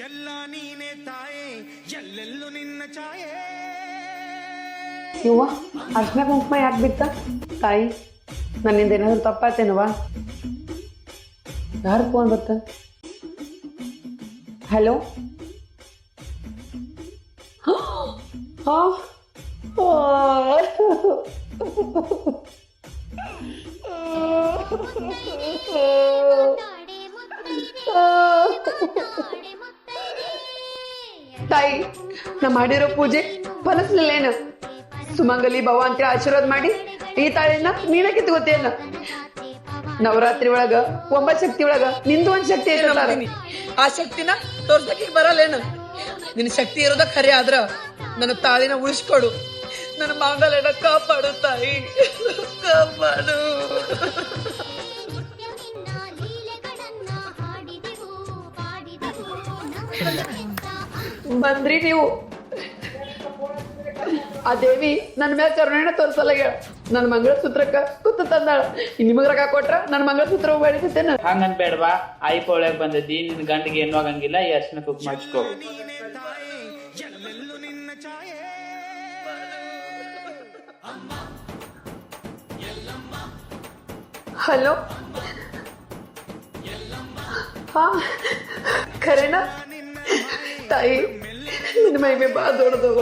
ಎಲ್ಲ ನೀನೆ ತಾಯೇ ಎಲ್ಲೆಲ್ಲೂ ನಿನ್ನ ಛಾಯೆ. ಇವ್ವ ಅರ್ಶಿನ ಕುಂಕುಮ ಯಾಕೆ ಬಿತ್ತ ತಾಯಿ? ನನ್ನಿಂದ ಏನಾದ್ರು ತಪ್ಪಾಯ್ತೇನವ್ವ? ಯಾರು ಫೋನ್ ಬತ್ತ? ಹಲೋ. ತಾಯಿ ನಾ ಮಾಡಿರೋ ಪೂಜೆ ಫಲಿಸ್ಲಿಲ್ಲೇನು? ಸುಮಂಗಲಿ ಭವ ಅಂತೇಳಿ ಆಶೀರ್ವಾದ ಮಾಡಿ ಈ ತಾಳಿನ ನೀನೇ ಕಿತ್ಕೋತೇನ? ನವರಾತ್ರಿ ಒಳಗ 9 ಶಕ್ತಿ ಒಳಗ ನಿಂದು ಒಂದ್ ಶಕ್ತಿ ಐತೆ. ಆ ಶಕ್ತಿನ ತೋರ್ಸಕ್ಕೆ ಬರಲ್ಲೇನು? ನಿನ್ ಶಕ್ತಿ ಇರೋದ ಖರೆ ಆದ್ರ ನನ್ನ ತಾಳಿನ ಉಳಿಸ್ಕೊಡು, ನನ್ನ ಮಾಂಗಲ್ಯನ ಕಾಪಾಡು ತಾಯಿ, ಕಾಪಾಡು. ಬಂದ್ರಿ ನೀವು. ಆ ದೇವಿ ನನ್ನ ಮೇಲೆ ಕರುಣೆನ ತೋರ್ಸಲ್ಲ. ನನ್ನ ಮಂಗಳಸೂತ್ರಕ್ಕ ಕುತ್ತು ತಂದಾಳ. ನಿಮಗ್ ರೊಕ್ಕ ಕೊಟ್ರ ನನ್ನ ಮಂಗಳಸೂತ್ರ ಬೆಳಿತೇನ? ಹಂಗನ್ ಬೇಡವಾ, ಆಯ್ಪ ಒಳಗ್ ಬಂದದ್ದಿ, ನಿನ್ ಗಂಡಿಗೆ ಏನೂ ಆಗಂಗಿಲ್ಲ. ಅರ್ಶಿನ ಕುಂಕುಮ ಹಚ್ಕೋ. ಎಲ್ಲೆಲ್ಲೂ ನಿನ್ನ ಛಾಯೆ. ಹಲೋ. ಹಾ ಖರೇನಾ ತಾಯಿ? ನಿನ್ನ ಮೈಮೆ ಭಾಳ ದೊಡ್ಡದವ,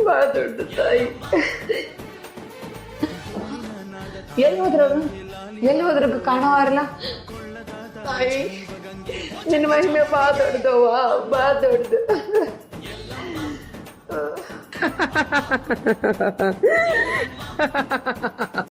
ಭಾಳ ದೊಡ್ಡ ತಾಯಿ. ಎಲ್ಲಿ ಹೋದ್ರವ್ರು? ಎಲ್ಲಿ ಹೋದ್ರ ಕಾಣೋವಾರಲ್ಲ ತಾಯಿ? ನಿನ್ನ ಮಹಿಮೆ ಭಾಳ ದೊಡ್ಡದವ, ಭಾಳ ದೊಡ್ಡದು.